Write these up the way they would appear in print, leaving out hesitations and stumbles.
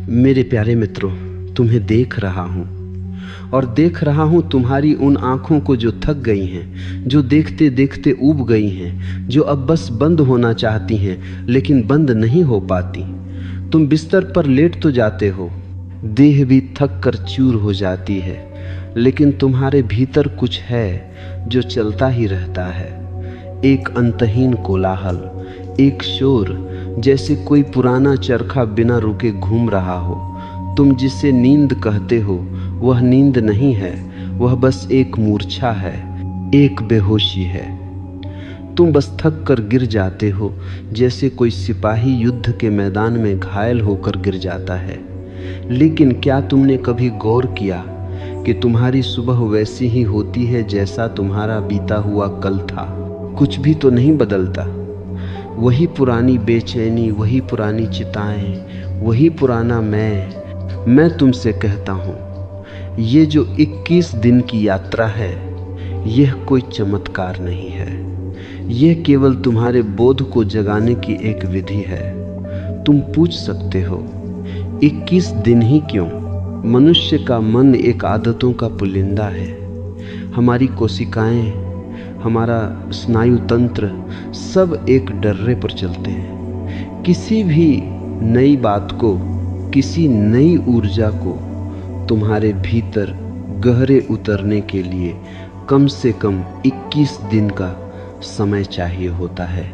मेरे प्यारे मित्रों, तुम्हें देख रहा हूँ और देख रहा हूँ तुम्हारी उन आँखों को जो थक गई हैं, जो देखते देखते ऊब गई हैं, जो अब बस बंद होना चाहती हैं लेकिन बंद नहीं हो पाती। तुम बिस्तर पर लेट तो जाते हो, देह भी थक कर चूर हो जाती है, लेकिन तुम्हारे भीतर कुछ है जो चलता ही रहता है। एक अंतहीन कोलाहल, एक शोर, जैसे कोई पुराना चरखा बिना रुके घूम रहा हो। तुम जिसे नींद कहते हो वह नींद नहीं है, वह बस एक मूर्छा है, एक बेहोशी है। तुम बस थक कर गिर जाते हो, जैसे कोई सिपाही युद्ध के मैदान में घायल होकर गिर जाता है। लेकिन क्या तुमने कभी गौर किया कि तुम्हारी सुबह वैसी ही होती है जैसा तुम्हारा बीता हुआ कल था? कुछ भी तो नहीं बदलता। वही पुरानी बेचैनी, वही पुरानी चिताएं, वही पुराना मैं तुमसे कहता हूँ, ये जो 21 दिन की यात्रा है, यह कोई चमत्कार नहीं है। यह केवल तुम्हारे बोध को जगाने की एक विधि है। तुम पूछ सकते हो, 21 दिन ही क्यों? मनुष्य का मन एक आदतों का पुलिंदा है। हमारी कोशिकाएं, हमारा स्नायु तंत्र सब एक डर्रे पर चलते हैं। किसी भी नई बात को, किसी नई ऊर्जा को तुम्हारे भीतर गहरे उतरने के लिए कम से कम 21 दिन का समय चाहिए होता है,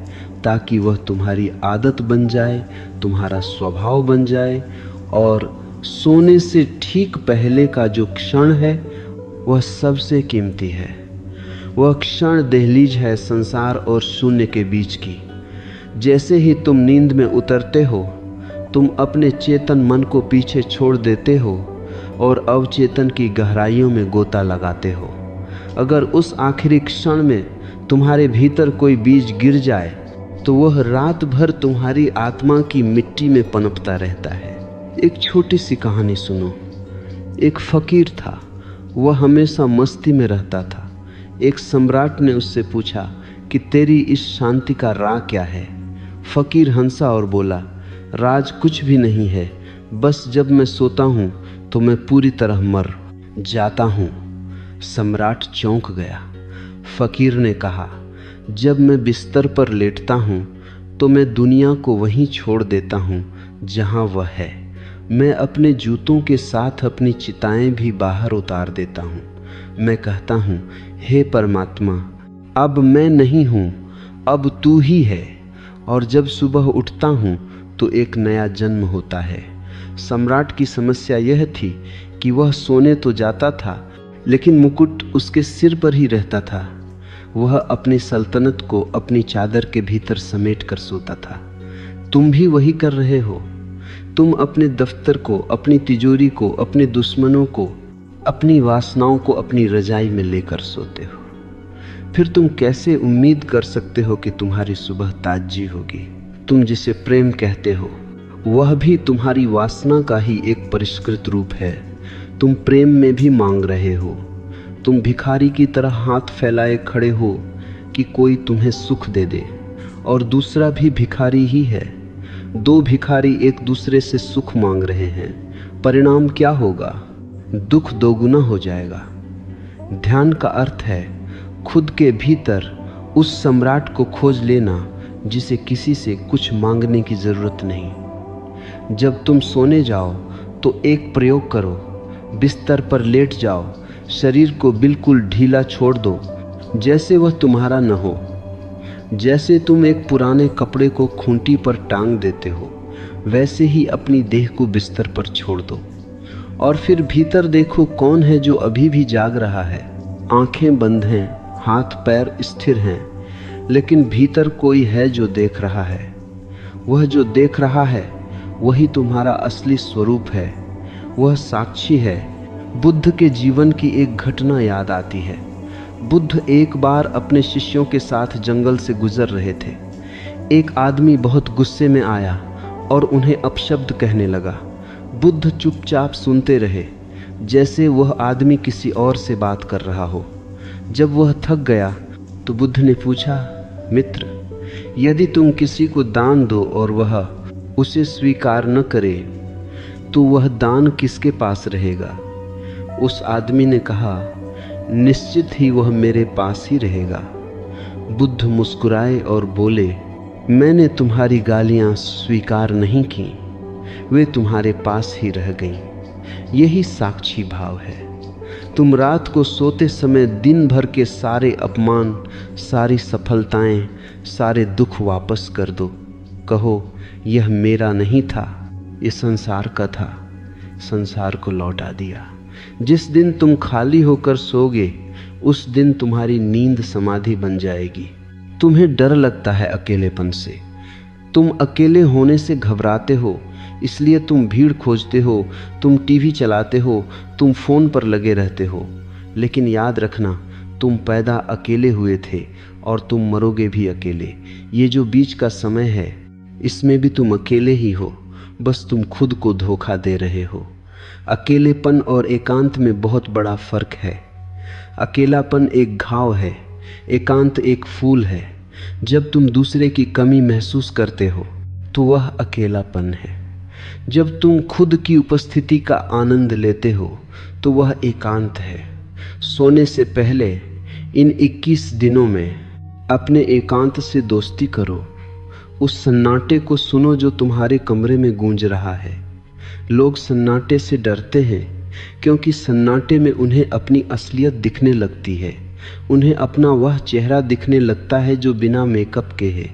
ताकि वह तुम्हारी आदत बन जाए, तुम्हारा स्वभाव बन जाए। और सोने से ठीक पहले का जो क्षण है वह सबसे कीमती है। वह क्षण दहलीज है संसार और शून्य के बीच की। जैसे ही तुम नींद में उतरते हो, तुम अपने चेतन मन को पीछे छोड़ देते हो और अवचेतन की गहराइयों में गोता लगाते हो। अगर उस आखिरी क्षण में तुम्हारे भीतर कोई बीज गिर जाए तो वह रात भर तुम्हारी आत्मा की मिट्टी में पनपता रहता है। एक छोटी सी कहानी सुनो। एक फकीर था, वह हमेशा मस्ती में रहता था। एक सम्राट ने उससे पूछा कि तेरी इस शांति का राज क्या है? फकीर हंसा और बोला, राज कुछ भी नहीं है, बस जब मैं सोता हूँ तो मैं पूरी तरह मर जाता हूँ। सम्राट चौंक गया। फकीर ने कहा, जब मैं बिस्तर पर लेटता हूँ तो मैं दुनिया को वहीं छोड़ देता हूँ जहाँ वह है। मैं अपने जूतों के साथ अपनी चिताएं भी बाहर उतार देता हूँ। मैं कहता हूँ, हे परमात्मा, अब मैं नहीं हूँ, अब तू ही है। और जब सुबह उठता हूँ तो एक नया जन्म होता है। सम्राट की समस्या यह थी कि वह सोने तो जाता था, लेकिन मुकुट उसके सिर पर ही रहता था। वह अपनी सल्तनत को अपनी चादर के भीतर समेट कर सोता था। तुम भी वही कर रहे हो। तुम अपने दफ्तर को, अपनी तिजोरी को, अपने दुश्मनों को, अपनी वासनाओं को अपनी रजाई में लेकर सोते हो। फिर तुम कैसे उम्मीद कर सकते हो कि तुम्हारी सुबह ताजी होगी? तुम जिसे प्रेम कहते हो वह भी तुम्हारी वासना का ही एक परिष्कृत रूप है। तुम प्रेम में भी मांग रहे हो। तुम भिखारी की तरह हाथ फैलाए खड़े हो कि कोई तुम्हें सुख दे दे, और दूसरा भी भिखारी ही है। दो भिखारी एक दूसरे से सुख मांग रहे हैं। परिणाम क्या होगा? दुख दोगुना हो जाएगा। ध्यान का अर्थ है खुद के भीतर उस सम्राट को खोज लेना जिसे किसी से कुछ मांगने की जरूरत नहीं। जब तुम सोने जाओ तो एक प्रयोग करो। बिस्तर पर लेट जाओ, शरीर को बिल्कुल ढीला छोड़ दो, जैसे वह तुम्हारा न हो। जैसे तुम एक पुराने कपड़े को खूंटी पर टांग देते हो, वैसे ही अपनी देह को बिस्तर पर छोड़ दो। और फिर भीतर देखो कौन है जो अभी भी जाग रहा है। आंखें बंद हैं, हाथ पैर स्थिर हैं, लेकिन भीतर कोई है जो देख रहा है। वह जो देख रहा है वही तुम्हारा असली स्वरूप है। वह साक्षी है। बुद्ध के जीवन की एक घटना याद आती है। बुद्ध एक बार अपने शिष्यों के साथ जंगल से गुजर रहे थे। एक आदमी बहुत गुस्से में आया और उन्हें अपशब्द कहने लगा। बुद्ध चुपचाप सुनते रहे, जैसे वह आदमी किसी और से बात कर रहा हो। जब वह थक गया तो बुद्ध ने पूछा, मित्र, यदि तुम किसी को दान दो और वह उसे स्वीकार न करे तो वह दान किसके पास रहेगा? उस आदमी ने कहा, निश्चित ही वह मेरे पास ही रहेगा। बुद्ध मुस्कुराए और बोले, मैंने तुम्हारी गालियां स्वीकार नहीं की, वे तुम्हारे पास ही रह गईं। यही साक्षी भाव है। तुम रात को सोते समय दिन भर के सारे अपमान, सारी सफलताएं, सारे दुख वापस कर दो। कहो, यह मेरा नहीं था, ये संसार का था, संसार को लौटा दिया। जिस दिन तुम खाली होकर सोगे, उस दिन तुम्हारी नींद समाधि बन जाएगी। तुम्हें डर लगता है अकेलेपन से, तुम अकेले होने से घबराते हो, इसलिए तुम भीड़ खोजते हो, तुम टीवी चलाते हो, तुम फोन पर लगे रहते हो। लेकिन याद रखना, तुम पैदा अकेले हुए थे और तुम मरोगे भी अकेले। ये जो बीच का समय है, इसमें भी तुम अकेले ही हो, बस तुम खुद को धोखा दे रहे हो। अकेलेपन और एकांत में बहुत बड़ा फर्क है। अकेलापन एक घाव है, एकांत एक फूल है। जब तुम दूसरे की कमी महसूस करते हो तो वह अकेलापन है। जब तुम खुद की उपस्थिति का आनंद लेते हो तो वह एकांत है। सोने से पहले इन 21 दिनों में अपने एकांत से दोस्ती करो। उस सन्नाटे को सुनो जो तुम्हारे कमरे में गूंज रहा है। लोग सन्नाटे से डरते हैं क्योंकि सन्नाटे में उन्हें अपनी असलियत दिखने लगती है। उन्हें अपना वह चेहरा दिखने लगता है जो बिना मेकअप के है।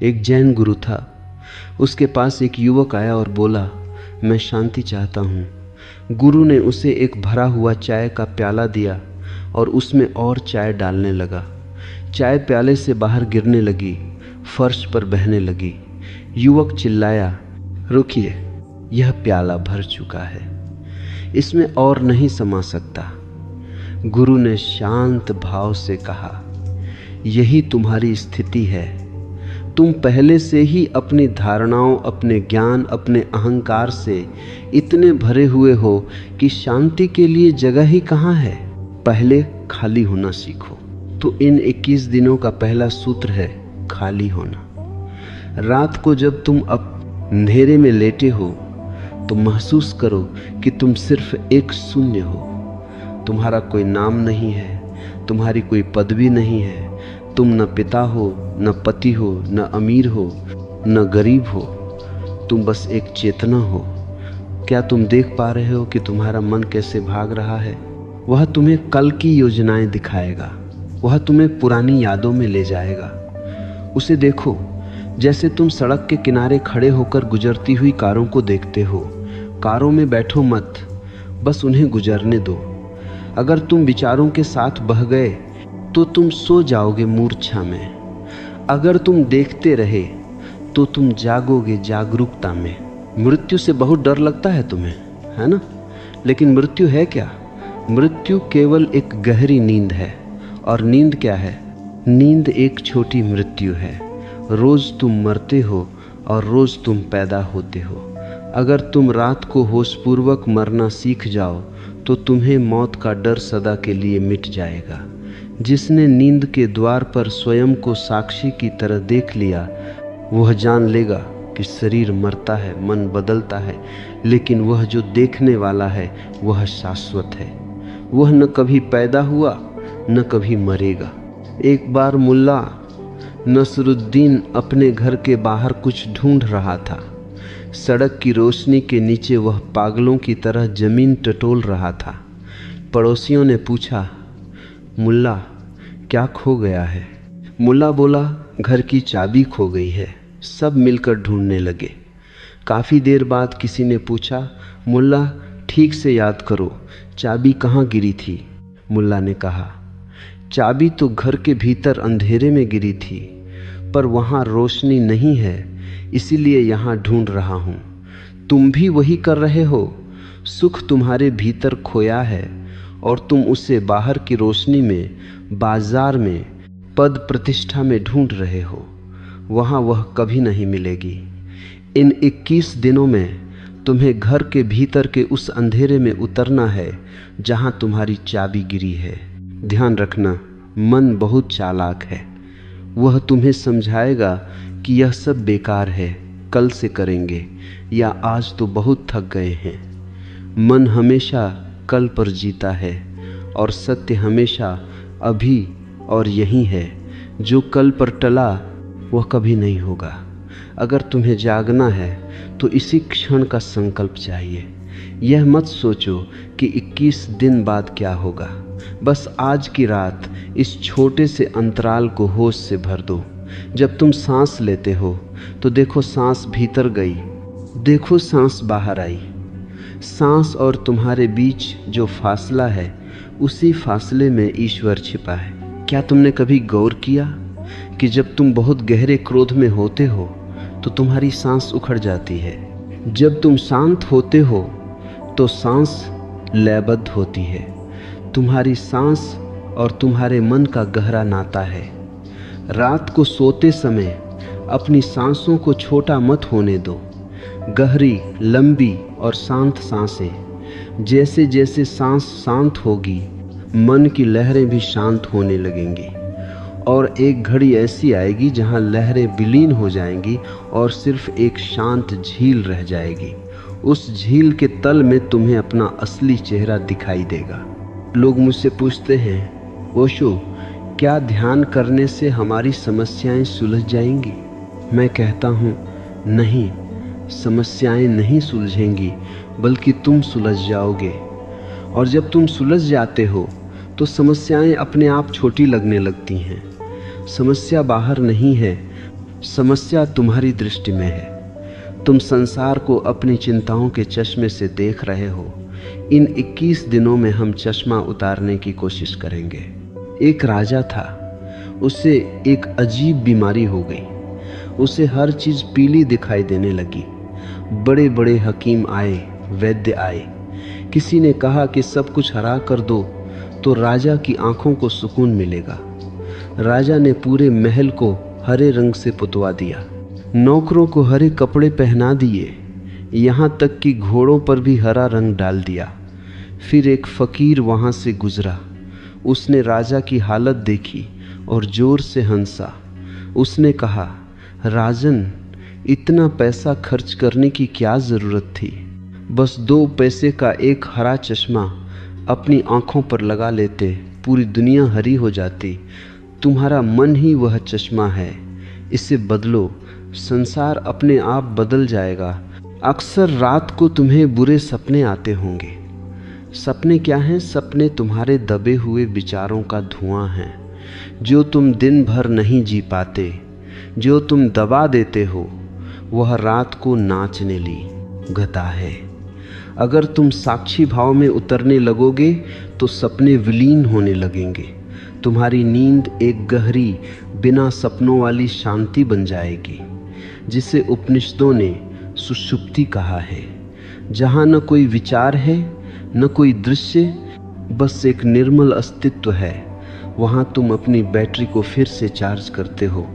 एक जैन गुरु था, उसके पास एक युवक आया और बोला, मैं शांति चाहता हूँ। गुरु ने उसे एक भरा हुआ चाय का प्याला दिया और उसमें और चाय डालने लगा। चाय प्याले से बाहर गिरने लगी, फर्श पर बहने लगी। युवक चिल्लाया, रुकिए, यह प्याला भर चुका है, इसमें और नहीं समा सकता। गुरु ने शांत भाव से कहा, यही तुम्हारी स्थिति है। तुम पहले से ही अपनी धारणाओं, अपने ज्ञान, अपने अहंकार से इतने भरे हुए हो कि शांति के लिए जगह ही कहाँ है। पहले खाली होना सीखो। तो इन 21 दिनों का पहला सूत्र है खाली होना। रात को जब तुम अंधेरे में लेटे हो तो महसूस करो कि तुम सिर्फ एक शून्य हो। तुम्हारा कोई नाम नहीं है, तुम्हारी कोई पदवी नहीं है, तुम न पिता हो, न पति हो, न अमीर हो, न गरीब हो, तुम बस एक चेतना हो। क्या तुम देख पा रहे हो कि तुम्हारा मन कैसे भाग रहा है? वह तुम्हें कल की योजनाएं दिखाएगा, वह तुम्हें पुरानी यादों में ले जाएगा। उसे देखो जैसे तुम सड़क के किनारे खड़े होकर गुजरती हुई कारों को देखते हो। कारों में बैठो मत, बस उन्हें गुजरने दो। अगर तुम विचारों के साथ बह गए तो तुम सो जाओगे मूर्छा में। अगर तुम देखते रहे तो तुम जागोगे जागरूकता में। मृत्यु से बहुत डर लगता है तुम्हें, है ना? लेकिन मृत्यु है क्या? मृत्यु केवल एक गहरी नींद है। और नींद क्या है? नींद एक छोटी मृत्यु है। रोज तुम मरते हो और रोज तुम पैदा होते हो। अगर तुम रात को होशपूर्वक मरना सीख जाओ तो तुम्हें मौत का डर सदा के लिए मिट जाएगा। जिसने नींद के द्वार पर स्वयं को साक्षी की तरह देख लिया, वह जान लेगा कि शरीर मरता है, मन बदलता है, लेकिन वह जो देखने वाला है वह शाश्वत है। वह न कभी पैदा हुआ न कभी मरेगा। एक बार मुल्ला नसरुद्दीन अपने घर के बाहर कुछ ढूंढ रहा था। सड़क की रोशनी के नीचे वह पागलों की तरह जमीन टटोल रहा था। पड़ोसियों ने पूछा, मुल्ला क्या खो गया है? मुल्ला बोला, घर की चाबी खो गई है। सब मिलकर ढूंढने लगे। काफ़ी देर बाद किसी ने पूछा, मुल्ला ठीक से याद करो, चाबी कहाँ गिरी थी? मुल्ला ने कहा, चाबी तो घर के भीतर अंधेरे में गिरी थी, पर वहाँ रोशनी नहीं है, इसीलिए यहाँ ढूंढ रहा हूँ। तुम भी वही कर रहे हो। सुख तुम्हारे भीतर खोया है और तुम उसे बाहर की रोशनी में, बाजार में, पद प्रतिष्ठा में ढूंढ रहे हो। वहाँ वह कभी नहीं मिलेगी। इन 21 दिनों में तुम्हें घर के भीतर के उस अंधेरे में उतरना है जहाँ तुम्हारी चाबी गिरी है। ध्यान रखना, मन बहुत चालाक है। वह तुम्हें समझाएगा कि यह सब बेकार है, कल से करेंगे, या आज तो बहुत थक गए हैं। मन हमेशा कल पर जीता है और सत्य हमेशा अभी और यही है। जो कल पर टला वह कभी नहीं होगा। अगर तुम्हें जागना है तो इसी क्षण का संकल्प चाहिए। यह मत सोचो कि 21 दिन बाद क्या होगा। बस आज की रात इस छोटे से अंतराल को होश से भर दो। जब तुम सांस लेते हो तो देखो सांस भीतर गई, देखो सांस बाहर आई। सांस और तुम्हारे बीच जो फासला है, उसी फासले में ईश्वर छिपा है। क्या तुमने कभी गौर किया कि जब तुम बहुत गहरे क्रोध में होते हो तो तुम्हारी सांस उखड़ जाती है। जब तुम शांत होते हो तो सांस लयबद्ध होती है। तुम्हारी सांस और तुम्हारे मन का गहरा नाता है। रात को सोते समय अपनी सांसों को छोटा मत होने दो। गहरी, लंबी और शांत सांसें। जैसे जैसे सांस शांत होगी, मन की लहरें भी शांत होने लगेंगी और एक घड़ी ऐसी आएगी जहां लहरें विलीन हो जाएंगी और सिर्फ एक शांत झील रह जाएगी। उस झील के तल में तुम्हें अपना असली चेहरा दिखाई देगा। लोग मुझसे पूछते हैं, ओशो, क्या ध्यान करने से हमारी समस्याएं सुलझ जाएंगी? मैं कहता हूँ, नहीं, समस्याएं नहीं सुलझेंगी, बल्कि तुम सुलझ जाओगे। और जब तुम सुलझ जाते हो तो समस्याएं अपने आप छोटी लगने लगती हैं। समस्या बाहर नहीं है, समस्या तुम्हारी दृष्टि में है। तुम संसार को अपनी चिंताओं के चश्मे से देख रहे हो। इन 21 दिनों में हम चश्मा उतारने की कोशिश करेंगे। एक राजा था, उसे एक अजीब बीमारी हो गई। उसे हर चीज पीली दिखाई देने लगी। बड़े बड़े हकीम आए, वैद्य आए। किसी ने कहा कि सब कुछ हरा कर दो तो राजा की आंखों को सुकून मिलेगा। राजा ने पूरे महल को हरे रंग से पुतवा दिया, नौकरों को हरे कपड़े पहना दिए, यहाँ तक कि घोड़ों पर भी हरा रंग डाल दिया। फिर एक फकीर वहाँ से गुजरा। उसने राजा की हालत देखी और जोर से हंसा। उसने कहा, राजन, इतना पैसा खर्च करने की क्या ज़रूरत थी? बस 2 पैसे का एक हरा चश्मा अपनी आंखों पर लगा लेते, पूरी दुनिया हरी हो जाती। तुम्हारा मन ही वह चश्मा है, इसे बदलो, संसार अपने आप बदल जाएगा। अक्सर रात को तुम्हें बुरे सपने आते होंगे। सपने क्या हैं? सपने तुम्हारे दबे हुए विचारों का धुआं है, जो तुम दिन भर नहीं जी पाते, जो तुम दबा देते हो। वह रात को नाचने ली गता है। अगर तुम साक्षी भाव में उतरने लगोगे तो सपने विलीन होने लगेंगे। तुम्हारी नींद एक गहरी, बिना सपनों वाली शांति बन जाएगी, जिसे उपनिषदों ने सुषुप्ति कहा है, जहाँ न कोई विचार है, न कोई दृश्य, बस एक निर्मल अस्तित्व है। वहाँ तुम अपनी बैटरी को फिर से चार्ज करते हो,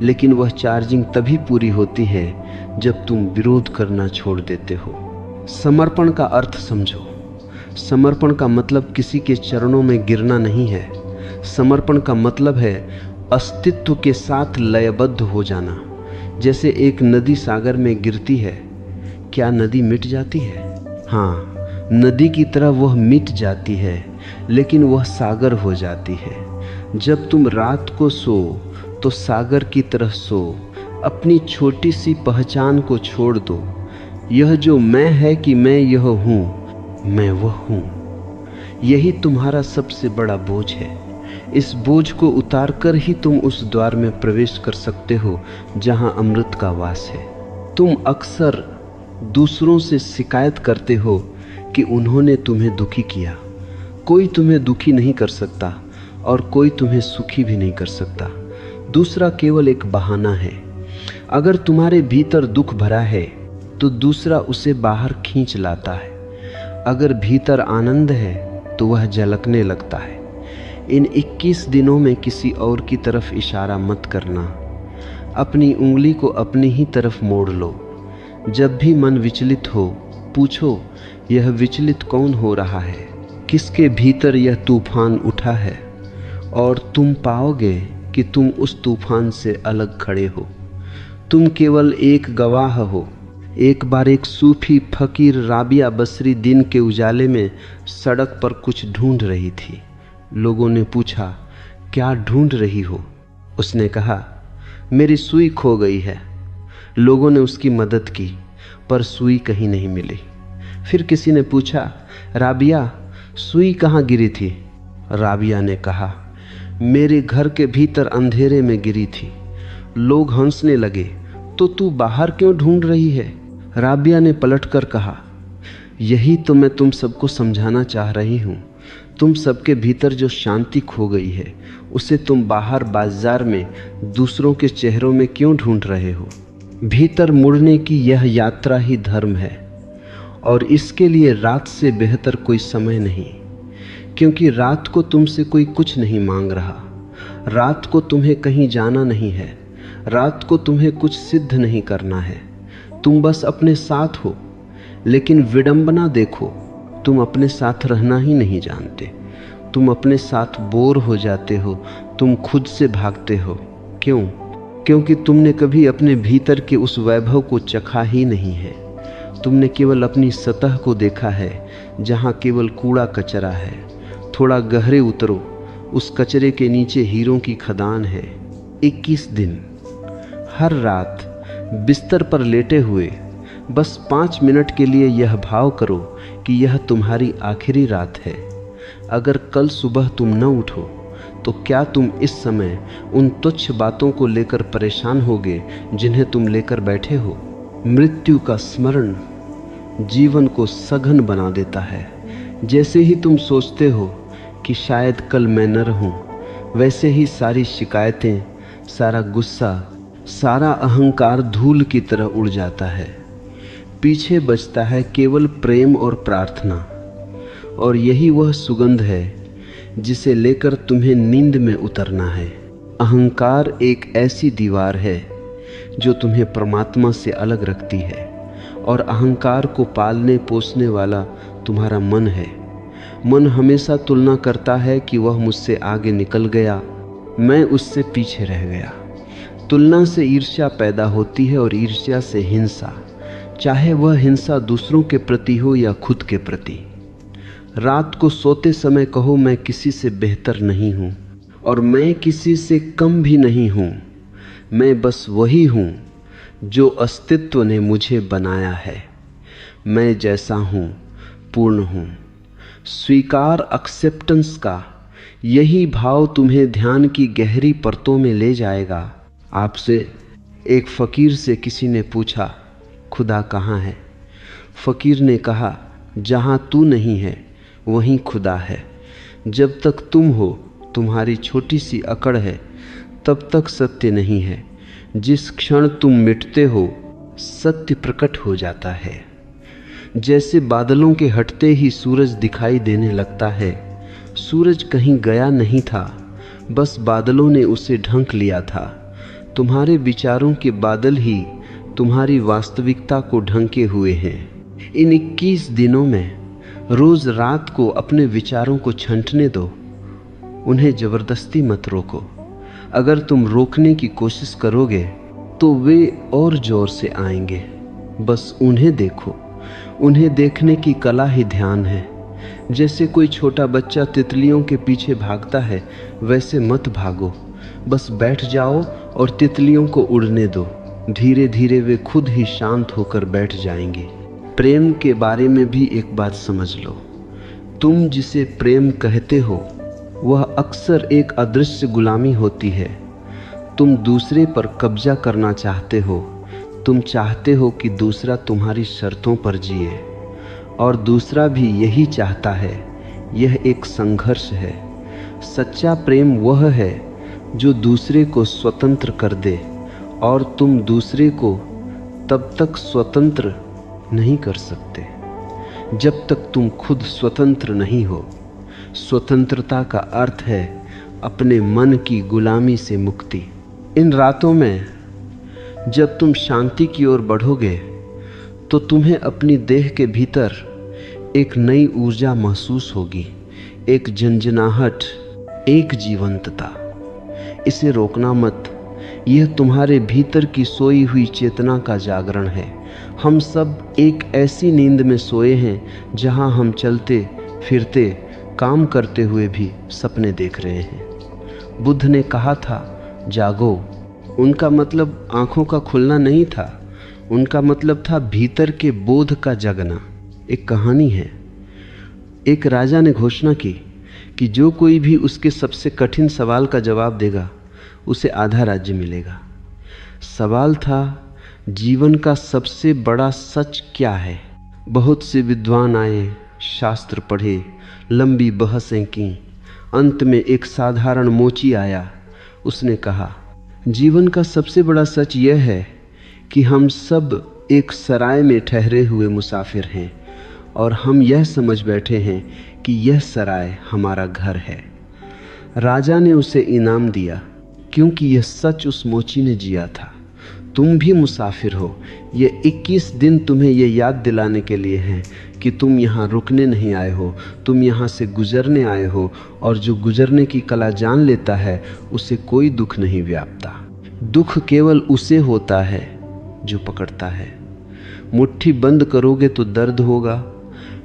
लेकिन वह चार्जिंग तभी पूरी होती है जब तुम विरोध करना छोड़ देते हो। समर्पण का अर्थ समझो। समर्पण का मतलब किसी के चरणों में गिरना नहीं है। समर्पण का मतलब है अस्तित्व के साथ लयबद्ध हो जाना। जैसे एक नदी सागर में गिरती है, क्या नदी मिट जाती है? हाँ, नदी की तरह वह मिट जाती है, लेकिन वह सागर हो जाती है। जब तुम रात को सो तो सागर की तरह सो। अपनी छोटी सी पहचान को छोड़ दो। यह जो मैं है कि मैं यह हूँ, मैं वह हूँ, यही तुम्हारा सबसे बड़ा बोझ है। इस बोझ को उतार कर ही तुम उस द्वार में प्रवेश कर सकते हो जहाँ अमृत का वास है। तुम अक्सर दूसरों से शिकायत करते हो कि उन्होंने तुम्हें दुखी किया। कोई तुम्हें दुखी नहीं कर सकता और कोई तुम्हें सुखी भी नहीं कर सकता। दूसरा केवल एक बहाना है। अगर तुम्हारे भीतर दुख भरा है तो दूसरा उसे बाहर खींच लाता है। अगर भीतर आनंद है तो वह झलकने लगता है। इन 21 दिनों में किसी और की तरफ इशारा मत करना। अपनी उंगली को अपनी ही तरफ मोड़ लो। जब भी मन विचलित हो, पूछो, यह विचलित कौन हो रहा है? किसके भीतर यह तूफान उठा है? और तुम पाओगे कि तुम उस तूफान से अलग खड़े हो। तुम केवल एक गवाह हो। एक बार एक सूफी फकीर राबिया बसरी दिन के उजाले में सड़क पर कुछ ढूंढ रही थी। लोगों ने पूछा, क्या ढूंढ रही हो? उसने कहा, मेरी सुई खो गई है। लोगों ने उसकी मदद की, पर सुई कहीं नहीं मिली। फिर किसी ने पूछा, राबिया, सुई कहाँ गिरी थी? राबिया ने कहा, मेरे घर के भीतर अंधेरे में गिरी थी। लोग हंसने लगे, तो तू बाहर क्यों ढूंढ रही है? राबिया ने पलटकर कहा, यही तो मैं तुम सबको समझाना चाह रही हूँ। तुम सबके भीतर जो शांति खो गई है, उसे तुम बाहर बाजार में दूसरों के चेहरों में क्यों ढूंढ रहे हो? भीतर मुड़ने की यह यात्रा ही धर्म है, और इसके लिए रात से बेहतर कोई समय नहीं, क्योंकि रात को तुमसे कोई कुछ नहीं मांग रहा। रात को तुम्हें कहीं जाना नहीं है। रात को तुम्हें कुछ सिद्ध नहीं करना है। तुम बस अपने साथ हो। लेकिन विडंबना देखो, तुम अपने साथ रहना ही नहीं जानते। तुम अपने साथ बोर हो जाते हो। तुम खुद से भागते हो। क्यों? क्योंकि तुमने कभी अपने भीतर के उस वैभव को चखा ही नहीं है। तुमने केवल अपनी सतह को देखा है, जहाँ केवल कूड़ा कचरा है। थोड़ा गहरे उतरो, उस कचरे के नीचे हीरों की खदान है। 21 दिन, हर रात बिस्तर पर लेटे हुए बस 5 मिनट के लिए यह भाव करो कि यह तुम्हारी आखिरी रात है। अगर कल सुबह तुम न उठो, तो क्या तुम इस समय उन तुच्छ बातों को लेकर परेशान होगे जिन्हें तुम लेकर बैठे हो? मृत्यु का स्मरण जीवन को सघन बना देता है। जैसे ही तुम सोचते हो कि शायद कल मैं न रहूं, वैसे ही सारी शिकायतें, सारा गुस्सा, सारा अहंकार धूल की तरह उड़ जाता है। पीछे बचता है केवल प्रेम और प्रार्थना, और यही वह सुगंध है जिसे लेकर तुम्हें नींद में उतरना है। अहंकार एक ऐसी दीवार है जो तुम्हें परमात्मा से अलग रखती है, और अहंकार को पालने पोसने वाला तुम्हारा मन है। मन हमेशा तुलना करता है कि वह मुझसे आगे निकल गया, मैं उससे पीछे रह गया। तुलना से ईर्ष्या पैदा होती है, और ईर्ष्या से हिंसा, चाहे वह हिंसा दूसरों के प्रति हो या खुद के प्रति। रात को सोते समय कहो, मैं किसी से बेहतर नहीं हूँ, और मैं किसी से कम भी नहीं हूँ। मैं बस वही हूँ जो अस्तित्व ने मुझे बनाया है। मैं जैसा हूँ, पूर्ण हूँ। स्वीकार, एक्सेप्टेंस का यही भाव तुम्हें ध्यान की गहरी परतों में ले जाएगा। आपसे एक फकीर से किसी ने पूछा, खुदा कहाँ है? फकीर ने कहा, जहाँ तू नहीं है वहीं खुदा है। जब तक तुम हो, तुम्हारी छोटी सी अकड़ है, तब तक सत्य नहीं है। जिस क्षण तुम मिटते हो, सत्य प्रकट हो जाता है। जैसे बादलों के हटते ही सूरज दिखाई देने लगता है। सूरज कहीं गया नहीं था, बस बादलों ने उसे ढंक लिया था। तुम्हारे विचारों के बादल ही तुम्हारी वास्तविकता को ढंके हुए हैं। इन 21 दिनों में रोज रात को अपने विचारों को छंटने दो, उन्हें जबरदस्ती मत रोको। अगर तुम रोकने की कोशिश करोगे तो वे और जोर से आएंगे। बस उन्हें देखो। उन्हें देखने की कला ही ध्यान है। जैसे कोई छोटा बच्चा तितलियों के पीछे भागता है, वैसे मत भागो। बस बैठ जाओ और तितलियों को उड़ने दो। धीरे धीरे वे खुद ही शांत होकर बैठ जाएंगे। प्रेम के बारे में भी एक बात समझ लो। तुम जिसे प्रेम कहते हो, वह अक्सर एक अदृश्य गुलामी होती है। तुम दूसरे पर कब्जा करना चाहते हो। तुम चाहते हो कि दूसरा तुम्हारी शर्तों पर जिए, और दूसरा भी यही चाहता है। यह एक संघर्ष है। सच्चा प्रेम वह है जो दूसरे को स्वतंत्र कर दे, और तुम दूसरे को तब तक स्वतंत्र नहीं कर सकते जब तक तुम खुद स्वतंत्र नहीं हो। स्वतंत्रता का अर्थ है अपने मन की गुलामी से मुक्ति। इन रातों में जब तुम शांति की ओर बढ़ोगे, तो तुम्हें अपनी देह के भीतर एक नई ऊर्जा महसूस होगी, एक झंझनाहट, एक जीवंतता। इसे रोकना मत, यह तुम्हारे भीतर की सोई हुई चेतना का जागरण है। हम सब एक ऐसी नींद में सोए हैं जहां हम चलते फिरते काम करते हुए भी सपने देख रहे हैं। बुद्ध ने कहा था जागो। उनका मतलब आंखों का खुलना नहीं था, उनका मतलब था भीतर के बोध का जगना। एक कहानी है, एक राजा ने घोषणा की कि जो कोई भी उसके सबसे कठिन सवाल का जवाब देगा उसे आधा राज्य मिलेगा। सवाल था जीवन का सबसे बड़ा सच क्या है। बहुत से विद्वान आए, शास्त्र पढ़े, लंबी बहसें की। अंत में एक साधारण मोची आया। उसने कहा जीवन का सबसे बड़ा सच यह है कि हम सब एक सराय में ठहरे हुए मुसाफिर हैं और हम यह समझ बैठे हैं कि यह सराय हमारा घर है। राजा ने उसे इनाम दिया क्योंकि यह सच उस मोची ने जिया था। तुम भी मुसाफिर हो। ये 21 दिन तुम्हें यह याद दिलाने के लिए हैं कि तुम यहाँ रुकने नहीं आए हो, तुम यहाँ से गुजरने आए हो, और जो गुजरने की कला जान लेता है उसे कोई दुख नहीं व्यापता। दुख केवल उसे होता है जो पकड़ता है। मुट्ठी बंद करोगे तो दर्द होगा,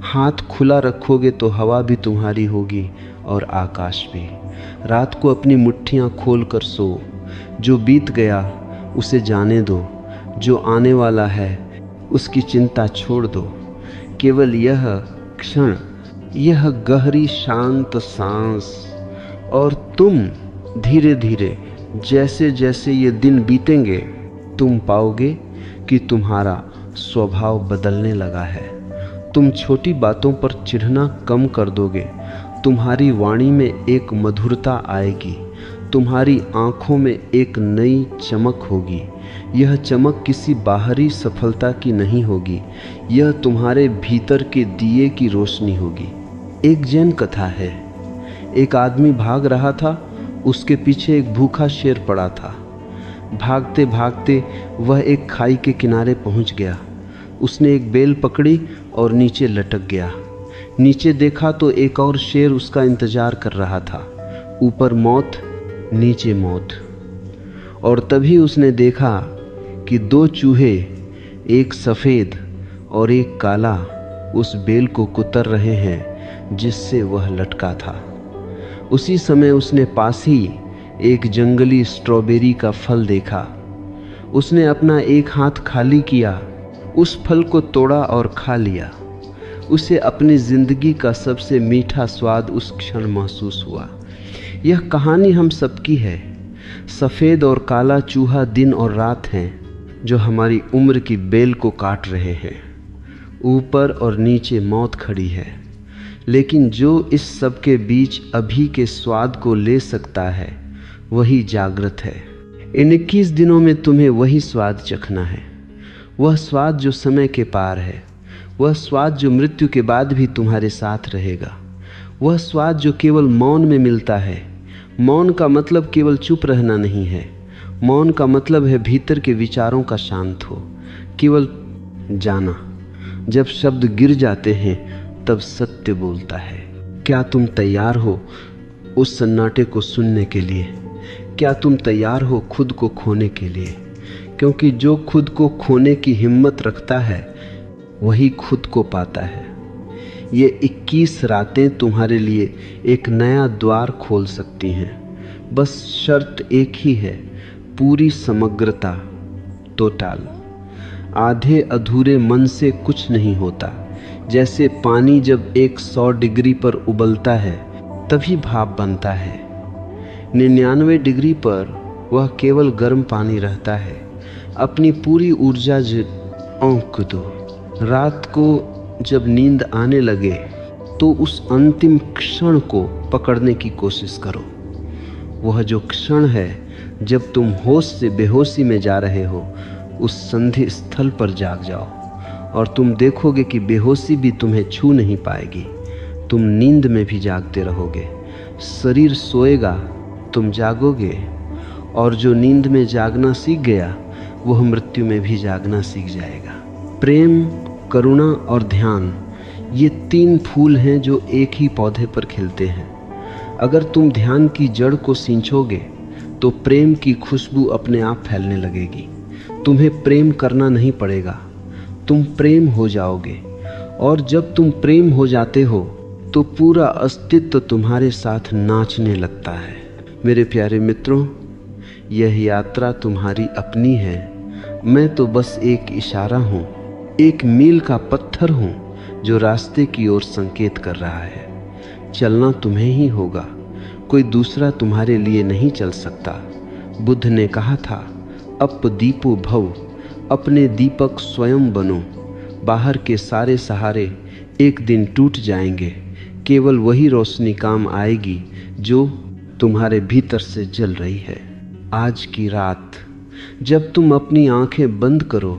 हाथ खुला रखोगे तो हवा भी तुम्हारी होगी और आकाश भी। रात को अपनी मुट्ठियाँ खोल कर सो। जो बीत गया उसे जाने दो, जो आने वाला है उसकी चिंता छोड़ दो। केवल यह क्षण, यह गहरी शांत सांस, और तुम धीरे धीरे जैसे जैसे ये दिन बीतेंगे तुम पाओगे कि तुम्हारा स्वभाव बदलने लगा है। तुम छोटी बातों पर चिढ़ना कम कर दोगे। तुम्हारी वाणी में एक मधुरता आएगी, तुम्हारी आंखों में एक नई चमक होगी। यह चमक किसी बाहरी सफलता की नहीं होगी, यह तुम्हारे भीतर के दिए की रोशनी होगी। एक जैन कथा है। एक आदमी भाग रहा था, उसके पीछे एक भूखा शेर पड़ा था। भागते भागते वह एक खाई के किनारे पहुंच गया। उसने एक बेल पकड़ी और नीचे लटक गया। नीचे देखा तो एक और शेर उसका इंतजार कर रहा था। ऊपर मौत, नीचे मौत। और तभी उसने देखा कि 2 चूहे, एक सफ़ेद और एक काला, उस बेल को कुतर रहे हैं जिससे वह लटका था। उसी समय उसने पास ही एक जंगली स्ट्रॉबेरी का फल देखा। उसने अपना एक हाथ खाली किया, उस फल को तोड़ा और खा लिया। उसे अपनी जिंदगी का सबसे मीठा स्वाद उस क्षण महसूस हुआ। यह कहानी हम सबकी है। सफ़ेद और काला चूहा दिन और रात हैं जो हमारी उम्र की बेल को काट रहे हैं। ऊपर और नीचे मौत खड़ी है, लेकिन जो इस सब के बीच अभी के स्वाद को ले सकता है वही जागृत है। इन 21 दिनों में तुम्हें वही स्वाद चखना है, वह स्वाद जो समय के पार है, वह स्वाद जो मृत्यु के बाद भी तुम्हारे साथ रहेगा, वह स्वाद जो केवल मौन में मिलता है। मौन का मतलब केवल चुप रहना नहीं है, मौन का मतलब है भीतर के विचारों का शांत हो, केवल जाना। जब शब्द गिर जाते हैं तब सत्य बोलता है। क्या तुम तैयार हो उस सन्नाटे को सुनने के लिए? क्या तुम तैयार हो खुद को खोने के लिए? क्योंकि जो खुद को खोने की हिम्मत रखता है वही खुद को पाता है। ये 21 रातें तुम्हारे लिए एक नया द्वार खोल सकती हैं। बस शर्त एक ही है, पूरी समग्रता, टोटल। आधे अधूरे मन से कुछ नहीं होता। जैसे पानी जब 100 डिग्री पर उबलता है तभी भाप बनता है, 99 डिग्री पर वह केवल गर्म पानी रहता है। अपनी पूरी ऊर्जा झोंक दो। रात को जब नींद आने लगे तो उस अंतिम क्षण को पकड़ने की कोशिश करो। वह जो क्षण है जब तुम होश से बेहोशी में जा रहे हो, उस संधि स्थल पर जाग जाओ और तुम देखोगे कि बेहोशी भी तुम्हें छू नहीं पाएगी। तुम नींद में भी जागते रहोगे। शरीर सोएगा, तुम जागोगे, और जो नींद में जागना सीख गया वह मृत्यु में भी जागना सीख जाएगा। प्रेम, करुणा और ध्यान, ये 3 फूल हैं जो एक ही पौधे पर खिलते हैं। अगर तुम ध्यान की जड़ को सींचोगे तो प्रेम की खुशबू अपने आप फैलने लगेगी। तुम्हें प्रेम करना नहीं पड़ेगा, तुम प्रेम हो जाओगे। और जब तुम प्रेम हो जाते हो तो पूरा अस्तित्व तुम्हारे साथ नाचने लगता है। मेरे प्यारे मित्रों, यह यात्रा तुम्हारी अपनी है। मैं तो बस एक इशारा हूँ, एक मील का पत्थर हूँ जो रास्ते की ओर संकेत कर रहा है। चलना तुम्हें ही होगा, कोई दूसरा तुम्हारे लिए नहीं चल सकता। बुद्ध ने कहा था, अप दीपो भव, अपने दीपक स्वयं बनो। बाहर के सारे सहारे एक दिन टूट जाएंगे, केवल वही रोशनी काम आएगी जो तुम्हारे भीतर से जल रही है। आज की रात जब तुम अपनी आंखें बंद करो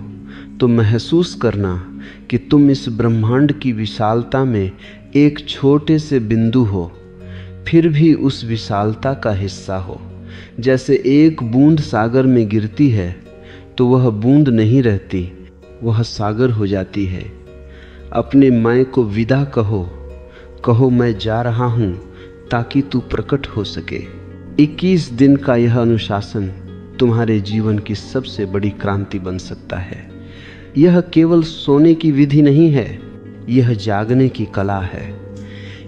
तो महसूस करना कि तुम इस ब्रह्मांड की विशालता में एक छोटे से बिंदु हो, फिर भी उस विशालता का हिस्सा हो। जैसे एक बूंद सागर में गिरती है तो वह बूंद नहीं रहती, वह सागर हो जाती है। अपने मैं को विदा कहो, कहो मैं जा रहा हूँ ताकि तू प्रकट हो सके। 21 दिन का यह अनुशासन तुम्हारे जीवन की सबसे बड़ी क्रांति बन सकता है। यह केवल सोने की विधि नहीं है, यह जागने की कला है।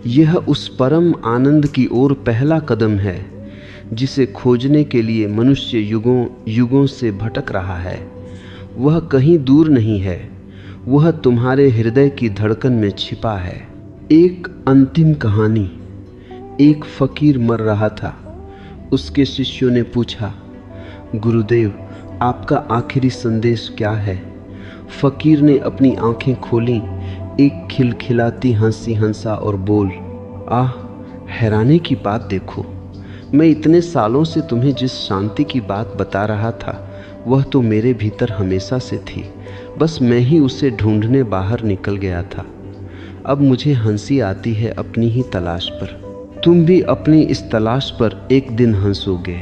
यह उस परम आनंद की ओर पहला कदम है जिसे खोजने के लिए मनुष्य युगों युगों से भटक रहा है। वह कहीं दूर नहीं है, वह तुम्हारे हृदय की धड़कन में छिपा है। एक अंतिम कहानी। एक फकीर मर रहा था। उसके शिष्यों ने पूछा, गुरुदेव आपका आखिरी संदेश क्या है? फकीर ने अपनी आंखें खोली, एक खिलखिलाती हंसी हंसा और बोल, आह हैरानी की बात देखो, मैं इतने सालों से तुम्हें जिस शांति की बात बता रहा था वह तो मेरे भीतर हमेशा से थी, बस मैं ही उसे ढूंढने बाहर निकल गया था। अब मुझे हंसी आती है अपनी ही तलाश पर। तुम भी अपनी इस तलाश पर एक दिन हंसोगे,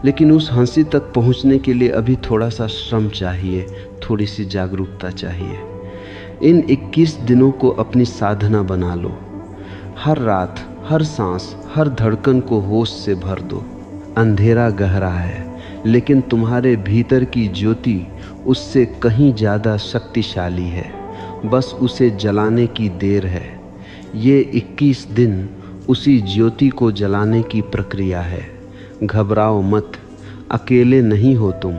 लेकिन उस हंसी तक पहुंचने के लिए अभी थोड़ा सा श्रम चाहिए, थोड़ी सी जागरूकता चाहिए। इन 21 दिनों को अपनी साधना बना लो। हर रात, हर सांस, हर धड़कन को होश से भर दो। अंधेरा गहरा है, लेकिन तुम्हारे भीतर की ज्योति उससे कहीं ज़्यादा शक्तिशाली है, बस उसे जलाने की देर है। ये 21 दिन उसी ज्योति को जलाने की प्रक्रिया है। घबराओ मत, अकेले नहीं हो तुम।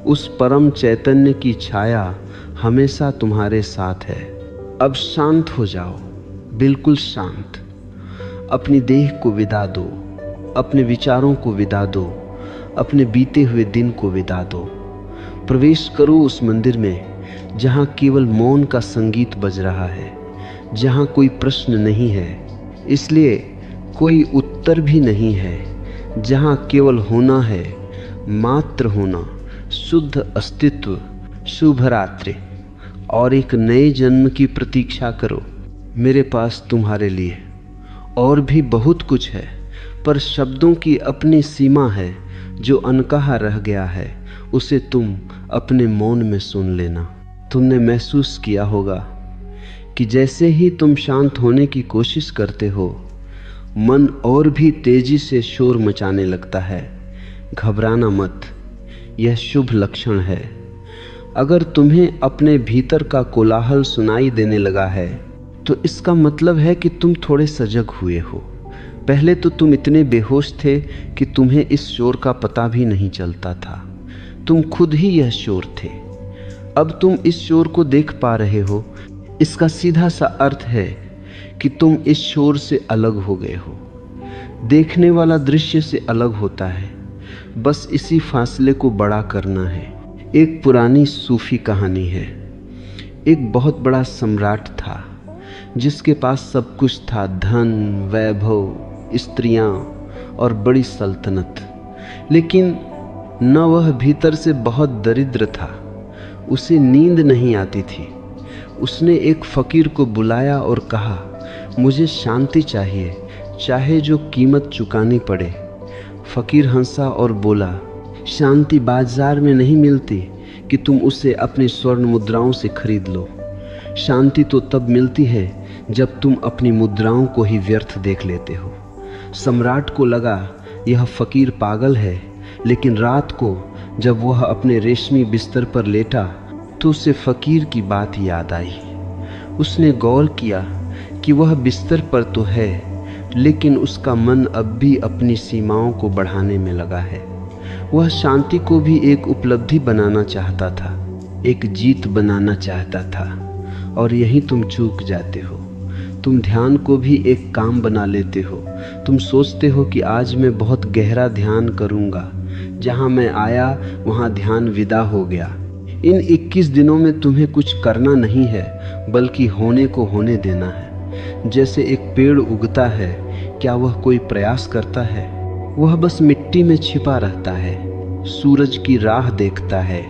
उस परम चैतन्य की छाया हमेशा तुम्हारे साथ है। अब शांत हो जाओ, बिल्कुल शांत। अपनी देह को विदा दो, अपने विचारों को विदा दो, अपने बीते हुए दिन को विदा दो। प्रवेश करो उस मंदिर में जहाँ केवल मौन का संगीत बज रहा है, जहाँ कोई प्रश्न नहीं है, इसलिए कोई उत्तर भी नहीं है, जहाँ केवल होना है, मात्र होना, शुद्ध अस्तित्व। शुभ रात्रि और एक नए जन्म की प्रतीक्षा करो। मेरे पास तुम्हारे लिए और भी बहुत कुछ है, पर शब्दों की अपनी सीमा है। जो अनकहा रह गया है उसे तुम अपने मौन में सुन लेना। तुमने महसूस किया होगा कि जैसे ही तुम शांत होने की कोशिश करते हो, मन और भी तेजी से शोर मचाने लगता है। घबराना मत, यह शुभ लक्षण है। अगर तुम्हें अपने भीतर का कोलाहल सुनाई देने लगा है तो इसका मतलब है कि तुम थोड़े सजग हुए हो। पहले तो तुम इतने बेहोश थे कि तुम्हें इस शोर का पता भी नहीं चलता था। तुम खुद ही यह शोर थे। अब तुम इस शोर को देख पा रहे हो। इसका सीधा सा अर्थ है कि तुम इस शोर से अलग हो गए हो। देखने वाला दृश्य से अलग होता है, बस इसी फासले को बड़ा करना है। एक पुरानी सूफी कहानी है। एक बहुत बड़ा सम्राट था जिसके पास सब कुछ था, धन, वैभव, स्त्रियां और बड़ी सल्तनत, लेकिन न वह भीतर से बहुत दरिद्र था। उसे नींद नहीं आती थी। उसने एक फकीर को बुलाया और कहा, मुझे शांति चाहिए, चाहे जो कीमत चुकानी पड़े। फकीर हंसा और बोला, शांति बाजार में नहीं मिलती कि तुम उसे अपनी स्वर्ण मुद्राओं से खरीद लो। शांति तो तब मिलती है जब तुम अपनी मुद्राओं को ही व्यर्थ देख लेते हो। सम्राट को लगा यह फकीर पागल है लेकिन रात को जब वह अपने रेशमी बिस्तर पर लेटा तो उसे फकीर की बात याद आई। उसने गौर किया कि वह बिस्तर पर तो है, लेकिन उसका मन अब भी अपनी सीमाओं को बढ़ाने में लगा है। वह शांति को भी एक उपलब्धि बनाना चाहता था, एक जीत बनाना चाहता था। और यही तुम चूक जाते हो। तुम ध्यान को भी एक काम बना लेते हो। तुम सोचते हो कि आज मैं बहुत गहरा ध्यान करूंगा, जहां मैं आया वहां ध्यान विदा हो गया। इन 21 दिनों में तुम्हें कुछ करना नहीं है, बल्कि होने को होने देना है। जैसे एक पेड़ उगता है, क्या वह कोई प्रयास करता है? वह बस मिट्टी में छिपा रहता है, सूरज की राह देखता है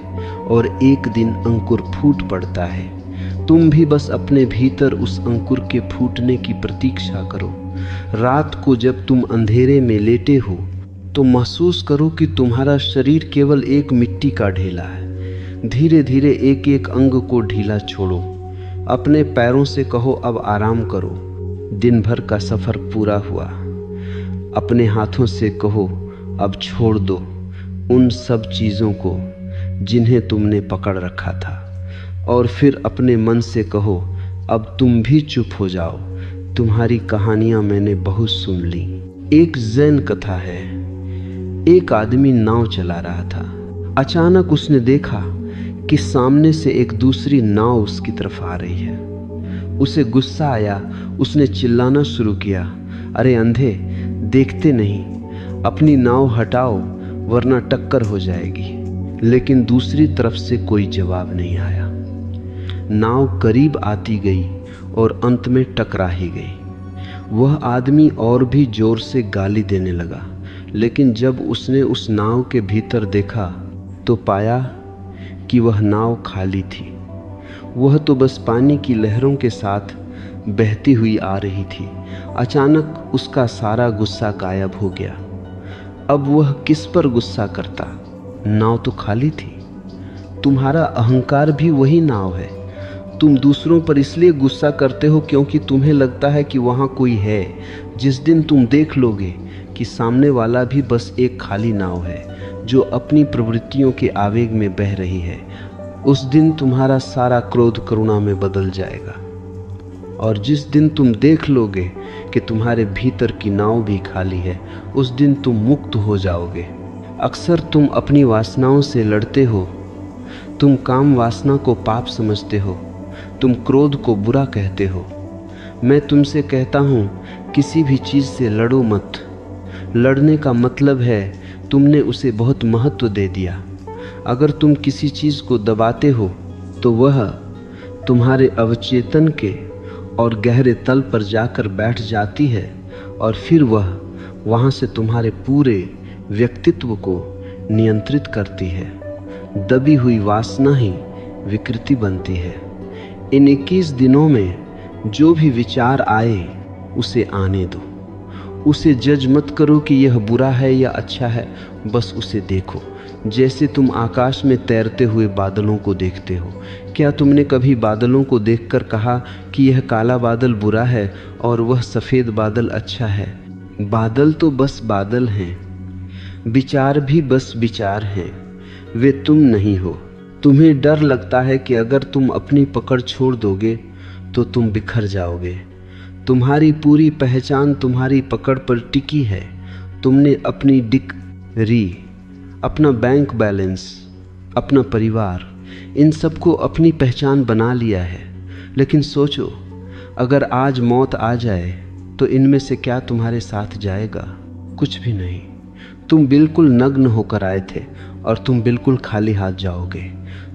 और एक दिन अंकुर फूट पड़ता है। तुम भी बस अपने भीतर उस अंकुर के फूटने की प्रतीक्षा करो। रात को जब तुम अंधेरे में लेटे हो तो महसूस करो कि तुम्हारा शरीर केवल एक मिट्टी का ढेला है। धीरे धीरे एक एक अंग को ढीला छोड़ो। अपने पैरों से कहो अब आराम करो, दिन भर का सफर पूरा हुआ। अपने हाथों से कहो अब छोड़ दो उन सब चीज़ों को जिन्हें तुमने पकड़ रखा था। और फिर अपने मन से कहो अब तुम भी चुप हो जाओ, तुम्हारी कहानियां मैंने बहुत सुन ली। एक जैन कथा है। एक आदमी नाव चला रहा था। अचानक उसने देखा कि सामने से एक दूसरी नाव उसकी तरफ आ रही है। उसे गुस्सा आया। उसने चिल्लाना शुरू किया, अरे अंधे, देखते नहीं, अपनी नाव हटाओ वरना टक्कर हो जाएगी। लेकिन दूसरी तरफ से कोई जवाब नहीं आया। नाव करीब आती गई और अंत में टकरा ही गई। वह आदमी और भी जोर से गाली देने लगा, लेकिन जब उसने उस नाव के भीतर देखा तो पाया कि वह नाव खाली थी। वह तो बस पानी की लहरों के साथ बहती हुई आ रही थी। अचानक उसका सारा गुस्सा गायब हो गया। अब वह किस पर गुस्सा करता? नाव तो खाली थी। तुम्हारा अहंकार भी वही नाव है। तुम दूसरों पर इसलिए गुस्सा करते हो क्योंकि तुम्हें लगता है कि वहाँ कोई है। जिस दिन तुम देख लोगे कि सामने वाला भी बस एक खाली नाव है जो अपनी प्रवृत्तियों के आवेग में बह रही है, उस दिन तुम्हारा सारा क्रोध करुणा में बदल जाएगा। और जिस दिन तुम देख लोगे कि तुम्हारे भीतर की नाव भी खाली है, उस दिन तुम मुक्त हो जाओगे। अक्सर तुम अपनी वासनाओं से लड़ते हो। तुम काम वासना को पाप समझते हो। तुम क्रोध को बुरा कहते हो। मैं तुमसे कहता हूँ, किसी भी चीज़ से लड़ो मत। लड़ने का मतलब है तुमने उसे बहुत महत्व दे दिया। अगर तुम किसी चीज़ को दबाते हो तो वह तुम्हारे अवचेतन के और गहरे तल पर जाकर बैठ जाती है और फिर वह वहाँ से तुम्हारे पूरे व्यक्तित्व को नियंत्रित करती है। दबी हुई वासना ही विकृति बनती है। इन 21 दिनों में जो भी विचार आए उसे आने दो। उसे जज मत करो कि यह बुरा है या अच्छा है, बस उसे देखो जैसे तुम आकाश में तैरते हुए बादलों को देखते हो। क्या तुमने कभी बादलों को देखकर कहा कि यह काला बादल बुरा है और वह सफ़ेद बादल अच्छा है? बादल तो बस बादल हैं, विचार भी बस विचार हैं, वे तुम नहीं हो। तुम्हें डर लगता है कि अगर तुम अपनी पकड़ छोड़ दोगे तो तुम बिखर जाओगे। तुम्हारी पूरी पहचान तुम्हारी पकड़ पर टिकी है। तुमने अपनी डिग्री, अपना बैंक बैलेंस, अपना परिवार, इन सबको अपनी पहचान बना लिया है। लेकिन सोचो, अगर आज मौत आ जाए तो इनमें से क्या तुम्हारे साथ जाएगा? कुछ भी नहीं। तुम बिल्कुल नग्न होकर आए थे और तुम बिल्कुल खाली हाथ जाओगे।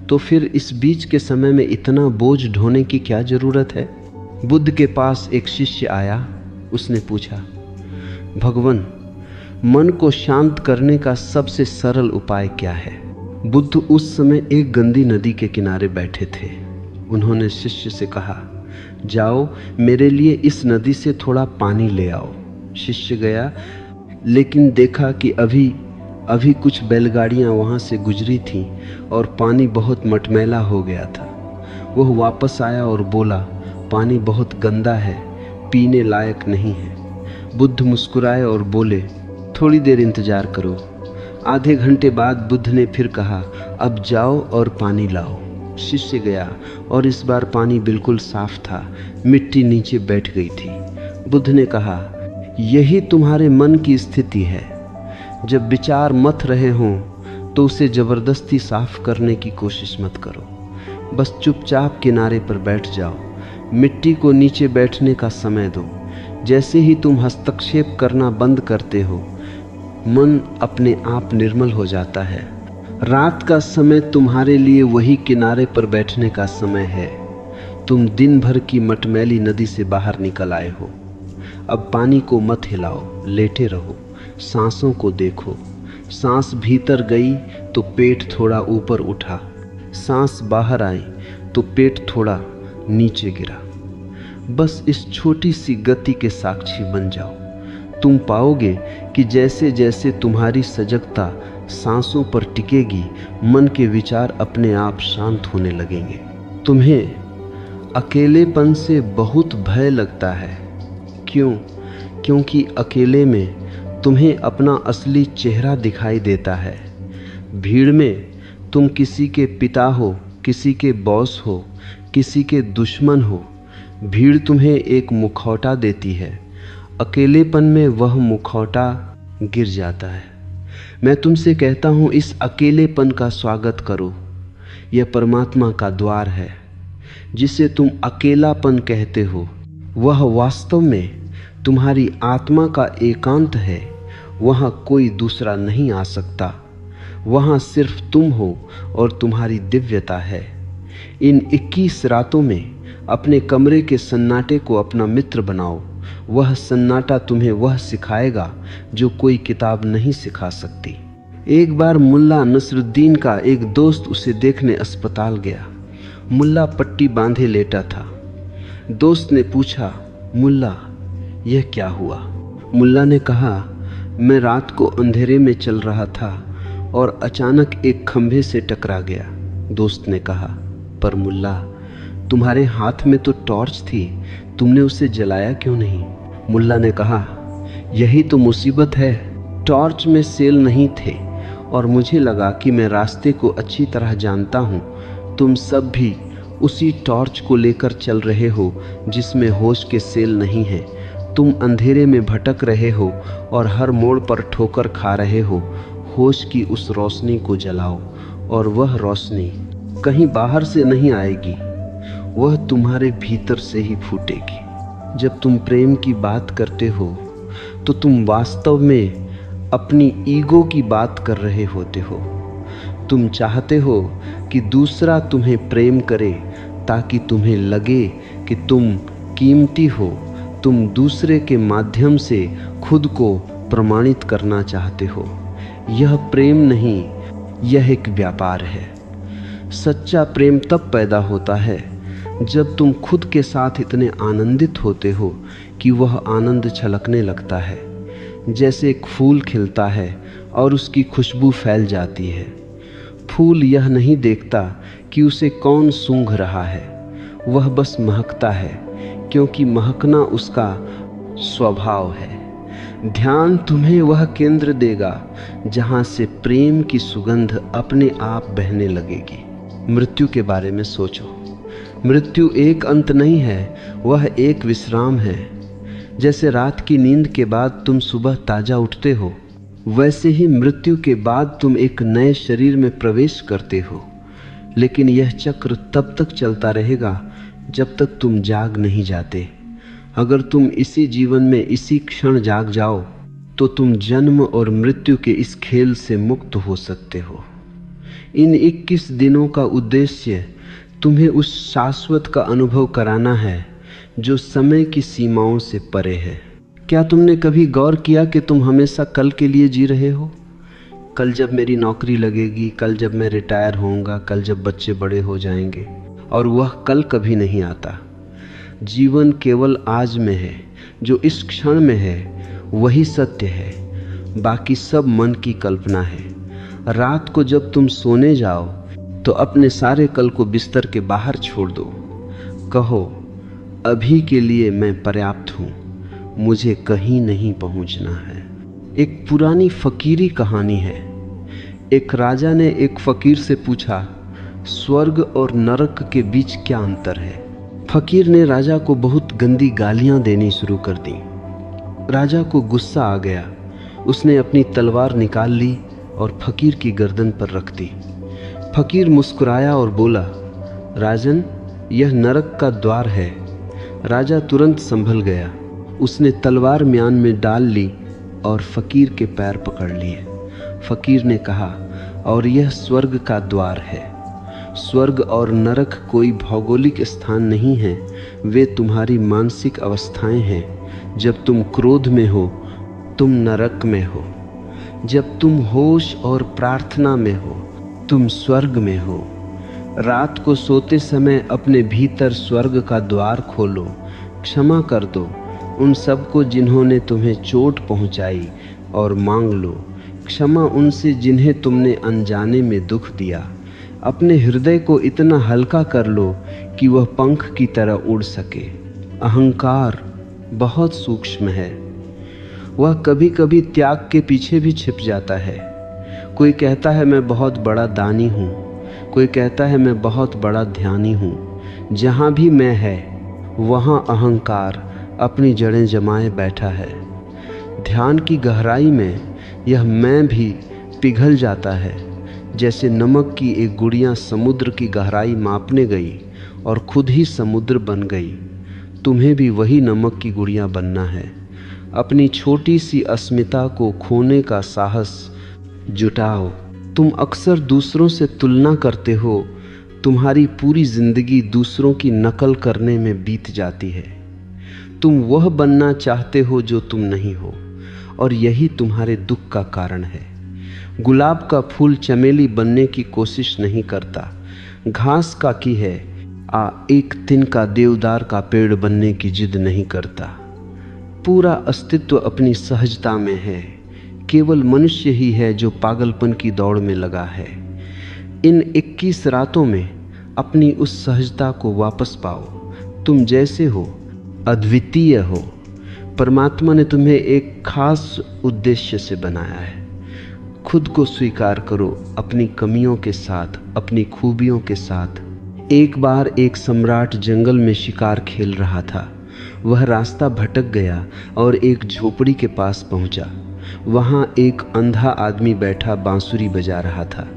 तो फिर इस बीच के समय में इतना बोझ ढोने की क्या ज़रूरत है? बुद्ध के पास एक शिष्य आया। उसने पूछा, भगवान, मन को शांत करने का सबसे सरल उपाय क्या है? बुद्ध उस समय एक गंदी नदी के किनारे बैठे थे। उन्होंने शिष्य से कहा, जाओ मेरे लिए इस नदी से थोड़ा पानी ले आओ। शिष्य गया, लेकिन देखा कि अभी कुछ बैलगाड़ियां वहां से गुजरी थीं और पानी बहुत मटमैला हो गया था। वह वापस आया और बोला, पानी बहुत गंदा है, पीने लायक नहीं है। बुद्ध मुस्कुराए और बोले, थोड़ी देर इंतजार करो, आधे घंटे बाद बुद्ध ने फिर कहा, अब जाओ और पानी लाओ। शिष्य गया और इस बार पानी बिल्कुल साफ था, मिट्टी नीचे बैठ गई थी। बुद्ध ने कहा, यही तुम्हारे मन की स्थिति है। जब विचार मथ रहे हों तो उसे जबरदस्ती साफ करने की कोशिश मत करो, बस चुपचाप किनारे पर बैठ जाओ। मिट्टी को नीचे बैठने का समय दो। जैसे ही तुम हस्तक्षेप करना बंद करते हो, मन अपने आप निर्मल हो जाता है। रात का समय तुम्हारे लिए वही किनारे पर बैठने का समय है। तुम दिन भर की मटमैली नदी से बाहर निकल आए हो। अब पानी को मत हिलाओ, लेटे रहो, सांसों को देखो। सांस भीतर गई तो पेट थोड़ा ऊपर उठा, सांस बाहर आई तो पेट थोड़ा नीचे गिरा। बस इस छोटी सी गति के साक्षी बन जाओ। तुम पाओगे कि जैसे जैसे तुम्हारी सजगता सांसों पर टिकेगी, मन के विचार अपने आप शांत होने लगेंगे। तुम्हें अकेलेपन से बहुत भय लगता है। क्यों? क्योंकि अकेले में तुम्हें अपना असली चेहरा दिखाई देता है। भीड़ में तुम किसी के पिता हो, किसी के बॉस हो, किसी के दुश्मन हो। भीड़ तुम्हें एक मुखौटा देती है, अकेलेपन में वह मुखौटा गिर जाता है। मैं तुमसे कहता हूँ, इस अकेलेपन का स्वागत करो। यह परमात्मा का द्वार है। जिसे तुम अकेलापन कहते हो, वह वास्तव में तुम्हारी आत्मा का एकांत है। वहाँ कोई दूसरा नहीं आ सकता। वहाँ सिर्फ तुम हो और तुम्हारी दिव्यता है। इन 21 रातों में अपने कमरे के सन्नाटे को अपना मित्र बनाओ। वह सन्नाटा तुम्हें वह सिखाएगा जो कोई किताब नहीं सिखा सकती। एक बार मुल्ला नसरुद्दीन का एक दोस्त उसे देखने अस्पताल गया। मुल्ला पट्टी बांधे लेटा था। दोस्त ने पूछा, मुल्ला यह क्या हुआ? मुल्ला ने कहा, मैं रात को अंधेरे में चल रहा था और अचानक एक खंभे से टकरा गया। दोस्त ने कहा, पर मुल्ला तुम्हारे हाथ में तो टॉर्च थी, तुमने उसे जलाया क्यों नहीं? मुल्ला ने कहा, यही तो मुसीबत है। टॉर्च में सेल नहीं थे और मुझे लगा कि मैं रास्ते को अच्छी तरह जानता हूँ। तुम सब भी उसी टॉर्च को लेकर चल रहे हो जिसमें होश के सेल नहीं है। तुम अंधेरे में भटक रहे हो और हर मोड़ पर ठोकर खा रहे हो। होश की उस रोशनी को जलाओ और वह रोशनी कहीं बाहर से नहीं आएगी, वह तुम्हारे भीतर से ही फूटेगी। जब तुम प्रेम की बात करते हो तो तुम वास्तव में अपनी ईगो की बात कर रहे होते हो। तुम चाहते हो कि दूसरा तुम्हें प्रेम करे ताकि तुम्हें लगे कि तुम कीमती हो। तुम दूसरे के माध्यम से खुद को प्रमाणित करना चाहते हो। यह प्रेम नहीं, यह एक व्यापार है। सच्चा प्रेम तब पैदा होता है जब तुम खुद के साथ इतने आनंदित होते हो कि वह आनंद छलकने लगता है। जैसे एक फूल खिलता है और उसकी खुशबू फैल जाती है। फूल यह नहीं देखता कि उसे कौन सूंघ रहा है, वह बस महकता है, क्योंकि महकना उसका स्वभाव है। ध्यान तुम्हें वह केंद्र देगा जहाँ से प्रेम की सुगंध अपने आप बहने लगेगी। मृत्यु के बारे में सोचो। मृत्यु एक अंत नहीं है, वह एक विश्राम है। जैसे रात की नींद के बाद तुम सुबह ताजा उठते हो, वैसे ही मृत्यु के बाद तुम एक नए शरीर में प्रवेश करते हो। लेकिन यह चक्र तब तक चलता रहेगा जब तक तुम जाग नहीं जाते। अगर तुम इसी जीवन में इसी क्षण जाग जाओ तो तुम जन्म और मृत्यु के इस खेल से मुक्त हो सकते हो। इन 21 दिनों का उद्देश्य तुम्हें उस शाश्वत का अनुभव कराना है जो समय की सीमाओं से परे है। क्या तुमने कभी गौर किया कि तुम हमेशा कल के लिए जी रहे हो? कल जब मेरी नौकरी लगेगी, कल जब मैं रिटायर होऊंगा, कल जब बच्चे बड़े हो जाएंगे, और वह कल कभी नहीं आता। जीवन केवल आज में है। जो इस क्षण में है वही सत्य है, बाकी सब मन की कल्पना है। रात को जब तुम सोने जाओ तो अपने सारे कल को बिस्तर के बाहर छोड़ दो। कहो, अभी के लिए मैं पर्याप्त हूँ, मुझे कहीं नहीं पहुँचना है। एक पुरानी फकीरी कहानी है। एक राजा ने एक फकीर से पूछा, स्वर्ग और नरक के बीच क्या अंतर है? फकीर ने राजा को बहुत गंदी गालियां देनी शुरू कर दी। राजा को गुस्सा आ गया। उसने अपनी तलवार निकाल ली और फकीर की गर्दन पर रख दी। फकीर मुस्कुराया और बोला, राजन, यह नरक का द्वार है। राजा तुरंत संभल गया। उसने तलवार म्यान में डाल ली और फकीर के पैर पकड़ लिए। फकीर ने कहा, और यह स्वर्ग का द्वार है। स्वर्ग और नरक कोई भौगोलिक स्थान नहीं है, वे तुम्हारी मानसिक अवस्थाएं हैं। जब तुम क्रोध में हो, तुम नरक में हो। जब तुम होश और प्रार्थना में हो, तुम स्वर्ग में हो। रात को सोते समय अपने भीतर स्वर्ग का द्वार खोलो। क्षमा कर दो उन सबको जिन्होंने तुम्हें चोट पहुंचाई, और मांग लो क्षमा उनसे जिन्हें तुमने अनजाने में दुख दिया। अपने हृदय को इतना हल्का कर लो कि वह पंख की तरह उड़ सके। अहंकार बहुत सूक्ष्म है। वह कभी कभी त्याग के पीछे भी छिप जाता है। कोई कहता है मैं बहुत बड़ा दानी हूँ, कोई कहता है मैं बहुत बड़ा ध्यानी हूँ। जहाँ भी मैं है वहाँ अहंकार अपनी जड़ें जमाए बैठा है। ध्यान की गहराई में यह मैं भी पिघल जाता है। जैसे नमक की एक गुड़िया समुद्र की गहराई मापने गई और खुद ही समुद्र बन गई। तुम्हें भी वही नमक की गुड़िया बनना है। अपनी छोटी सी अस्मिता को खोने का साहस जुटाओ। तुम अक्सर दूसरों से तुलना करते हो। तुम्हारी पूरी जिंदगी दूसरों की नकल करने में बीत जाती है। तुम वह बनना चाहते हो जो तुम नहीं हो, और यही तुम्हारे दुख का कारण है। गुलाब का फूल चमेली बनने की कोशिश नहीं करता। घास का की है एक तिनका देवदार का पेड़ बनने की जिद नहीं करता। पूरा अस्तित्व अपनी सहजता में है। केवल मनुष्य ही है जो पागलपन की दौड़ में लगा है। इन 21 रातों में अपनी उस सहजता को वापस पाओ। तुम जैसे हो अद्वितीय हो। परमात्मा ने तुम्हें एक खास उद्देश्य से बनाया है। खुद को स्वीकार करो, अपनी कमियों के साथ, अपनी खूबियों के साथ। एक बार एक सम्राट जंगल में शिकार खेल रहा था। वह रास्ता भटक गया और एक झोपड़ी के पास पहुंचा। वहां एक अंधा आदमी बैठा बांसुरी बजा रहा था।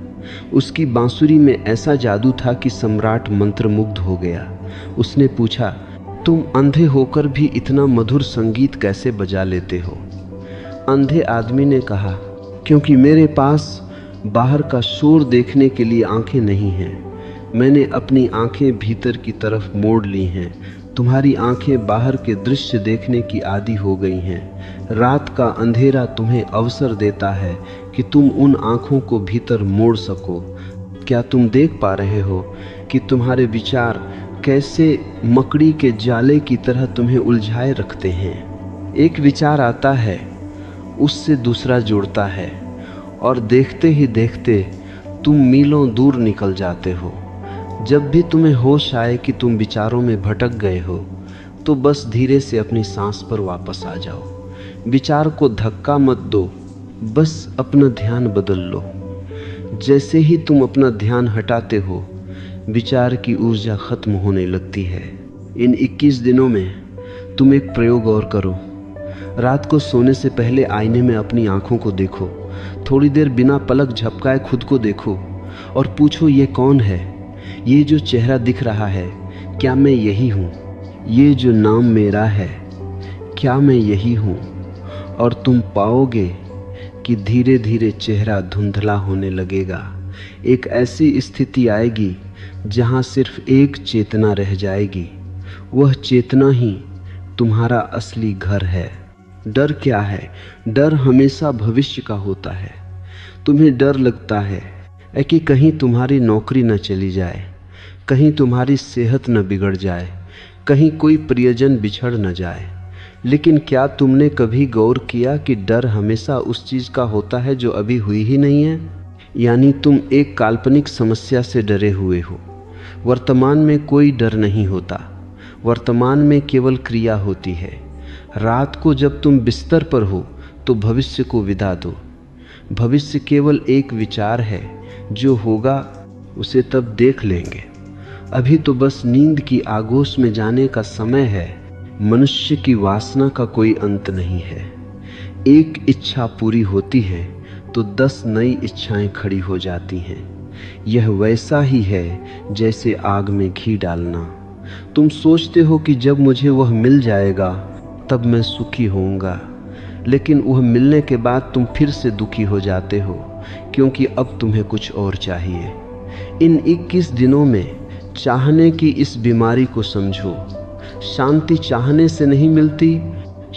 उसकी बांसुरी में ऐसा जादू था कि सम्राट मंत्रमुग्ध हो गया। उसने पूछा, तुम अंधे होकर भी इतना मधुर संगीत कैसे बजा लेते हो? अंधे आदमी ने कहा, क्योंकि मेरे पास बाहर का शोर देखने के लिए आंखें नहीं हैं। मैंने अपनी आंखें भीतर की तरफ मोड़ ली हैं। तुम्हारी आंखें बाहर के दृश्य देखने की आदी हो गई हैं। रात का अंधेरा तुम्हें अवसर देता है कि तुम उन आंखों को भीतर मोड़ सको। क्या तुम देख पा रहे हो कि तुम्हारे विचार कैसे मकड़ी के जाले की तरह तुम्हें उलझाए रखते हैं? एक विचार आता है, उससे दूसरा जुड़ता है, और देखते ही देखते तुम मीलों दूर निकल जाते हो। जब भी तुम्हें होश आए कि तुम विचारों में भटक गए हो, तो बस धीरे से अपनी सांस पर वापस आ जाओ। विचार को धक्का मत दो, बस अपना ध्यान बदल लो। जैसे ही तुम अपना ध्यान हटाते हो, विचार की ऊर्जा खत्म होने लगती है। इन 21 दिनों में तुम एक प्रयोग और करो। रात को सोने से पहले आईने में अपनी आंखों को देखो। थोड़ी देर बिना पलक झपकाए खुद को देखो और पूछो, ये कौन है? ये जो चेहरा दिख रहा है, क्या मैं यही हूँ? ये जो नाम मेरा है, क्या मैं यही हूँ? और तुम पाओगे कि धीरे धीरे चेहरा धुंधला होने लगेगा। एक ऐसी स्थिति आएगी जहाँ सिर्फ एक चेतना रह जाएगी। वह चेतना ही तुम्हारा असली घर है। डर क्या है? डर हमेशा भविष्य का होता है। तुम्हें डर लगता है कि कहीं तुम्हारी नौकरी न चली जाए, कहीं तुम्हारी सेहत न बिगड़ जाए, कहीं कोई प्रियजन बिछड़ न जाए। लेकिन क्या तुमने कभी गौर किया कि डर हमेशा उस चीज़ का होता है जो अभी हुई ही नहीं है? यानी तुम एक काल्पनिक समस्या से डरे हुए हो। वर्तमान में कोई डर नहीं होता। वर्तमान में केवल क्रिया होती है। रात को जब तुम बिस्तर पर हो तो भविष्य को विदा दो। भविष्य केवल एक विचार है, जो होगा उसे तब देख लेंगे। अभी तो बस नींद की आगोश में जाने का समय है। मनुष्य की वासना का कोई अंत नहीं है। एक इच्छा पूरी होती है तो 10 नई इच्छाएं खड़ी हो जाती हैं। यह वैसा ही है जैसे आग में घी डालना। तुम सोचते हो कि जब मुझे वह मिल जाएगा तब मैं सुखी होऊंगा, लेकिन वह मिलने के बाद तुम फिर से दुखी हो जाते हो, क्योंकि अब तुम्हें कुछ और चाहिए। इन 21 दिनों में चाहने की इस बीमारी को समझो। शांति चाहने से नहीं मिलती,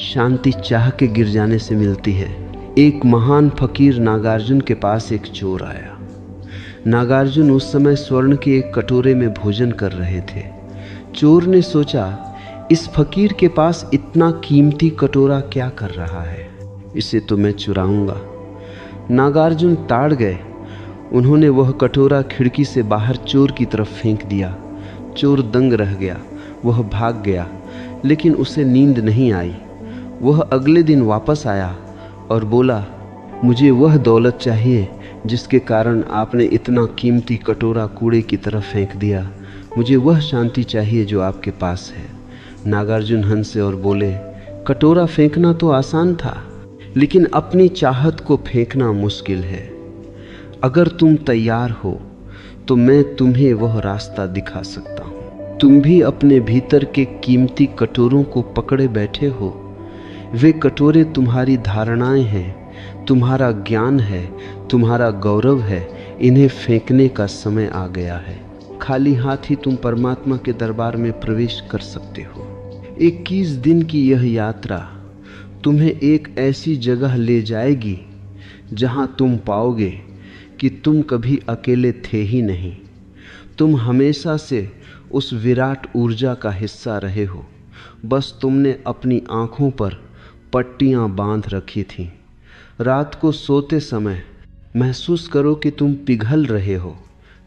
शांति चाह के गिर जाने से मिलती है। एक महान फकीर नागार्जुन के पास एक चोर आया। नागार्जुन उस समय स्वर्ण के एक कटोरे में भोजन कर रहे थे। चोर ने सोचा, इस फकीर के पास इतना कीमती कटोरा क्या कर रहा है, इसे तो मैं चुराऊंगा। नागार्जुन ताड़ गए। उन्होंने वह कटोरा खिड़की से बाहर चोर की तरफ फेंक दिया। चोर दंग रह गया। वह भाग गया, लेकिन उसे नींद नहीं आई। वह अगले दिन वापस आया और बोला, मुझे वह दौलत चाहिए जिसके कारण आपने इतना कीमती कटोरा कूड़े की तरफ फेंक दिया। मुझे वह शांति चाहिए जो आपके पास है। नागार्जुन हंसे और बोले, कटोरा फेंकना तो आसान था, लेकिन अपनी चाहत को फेंकना मुश्किल है। अगर तुम तैयार हो तो मैं तुम्हें वह रास्ता दिखा सकता हूँ। तुम भी अपने भीतर के कीमती कटोरों को पकड़े बैठे हो। वे कटोरे तुम्हारी धारणाएं हैं, तुम्हारा ज्ञान है, तुम्हारा गौरव है। इन्हें फेंकने का समय आ गया है। खाली हाथ ही तुम परमात्मा के दरबार में प्रवेश कर सकते हो। 21 दिन की यह यात्रा तुम्हें एक ऐसी जगह ले जाएगी जहां तुम पाओगे कि तुम कभी अकेले थे ही नहीं। तुम हमेशा से उस विराट ऊर्जा का हिस्सा रहे हो। बस तुमने अपनी आंखों पर पट्टियां बांध रखी थीं। रात को सोते समय महसूस करो कि तुम पिघल रहे हो,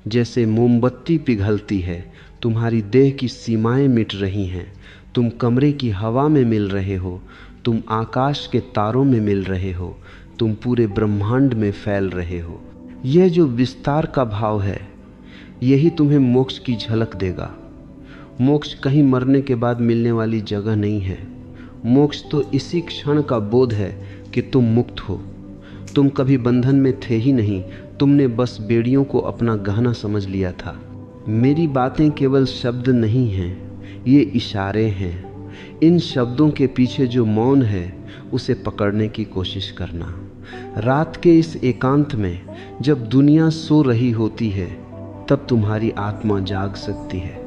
जैसे मोमबत्ती पिघलती है। तुम्हारी देह की सीमाएं मिट रही हैं। तुम कमरे की हवा में मिल रहे हो। तुम आकाश के तारों में मिल रहे हो। तुम पूरे ब्रह्मांड में फैल रहे हो। यह जो विस्तार का भाव है, यही तुम्हें मोक्ष की झलक देगा। मोक्ष कहीं मरने के बाद मिलने वाली जगह नहीं है। मोक्ष तो इसी क्षण का बोध है कि तुम मुक्त हो। तुम कभी बंधन में थे ही नहीं। तुमने बस बेड़ियों को अपना गहना समझ लिया था। मेरी बातें केवल शब्द नहीं हैं, ये इशारे हैं। इन शब्दों के पीछे जो मौन है, उसे पकड़ने की कोशिश करना। रात के इस एकांत में जब दुनिया सो रही होती है, तब तुम्हारी आत्मा जाग सकती है।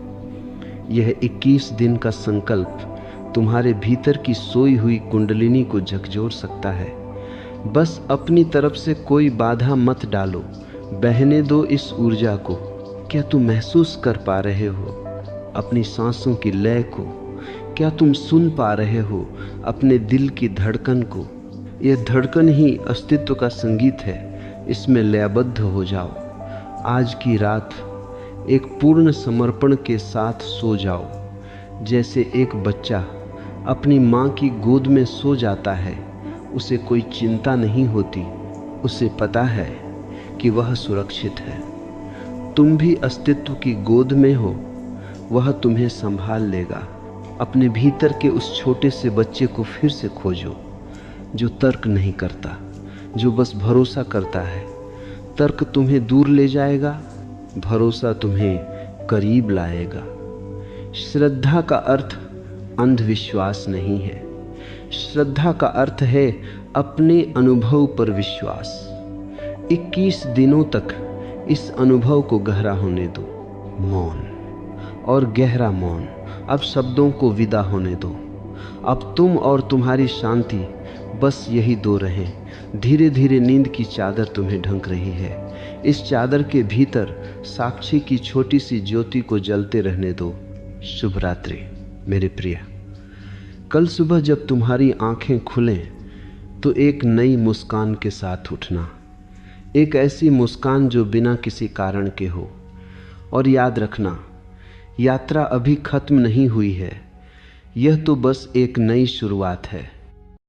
यह 21 दिन का संकल्प तुम्हारे भीतर की सोई हुई कुंडलिनी को झकझोर सकता है। बस अपनी तरफ से कोई बाधा मत डालो, बहने दो इस ऊर्जा को। क्या तुम महसूस कर पा रहे हो अपनी सांसों की लय को? क्या तुम सुन पा रहे हो अपने दिल की धड़कन को? यह धड़कन ही अस्तित्व का संगीत है। इसमें लयबद्ध हो जाओ। आज की रात एक पूर्ण समर्पण के साथ सो जाओ, जैसे एक बच्चा अपनी माँ की गोद में सो जाता है। उसे कोई चिंता नहीं होती। उसे पता है कि वह सुरक्षित है। तुम भी अस्तित्व की गोद में हो। वह तुम्हें संभाल लेगा। अपने भीतर के उस छोटे से बच्चे को फिर से खोजो, जो तर्क नहीं करता, जो बस भरोसा करता है। तर्क तुम्हें दूर ले जाएगा, भरोसा तुम्हें करीब लाएगा। श्रद्धा का अर्थ अंधविश्वास नहीं है। श्रद्धा का अर्थ है अपने अनुभव पर विश्वास। 21 दिनों तक इस अनुभव को गहरा होने दो। मौन और गहरा मौन। अब शब्दों को विदा होने दो। अब तुम और तुम्हारी शांति, बस यही दो रहें। धीरे धीरे नींद की चादर तुम्हें ढक रही है। इस चादर के भीतर साक्षी की छोटी सी ज्योति को जलते रहने दो। शुभ रात्रि मेरे प्रिय। कल सुबह जब तुम्हारी आंखें खुलें तो एक नई मुस्कान के साथ उठना। एक ऐसी मुस्कान जो बिना किसी कारण के हो। और याद रखना, यात्रा अभी खत्म नहीं हुई है। यह तो बस एक नई शुरुआत है।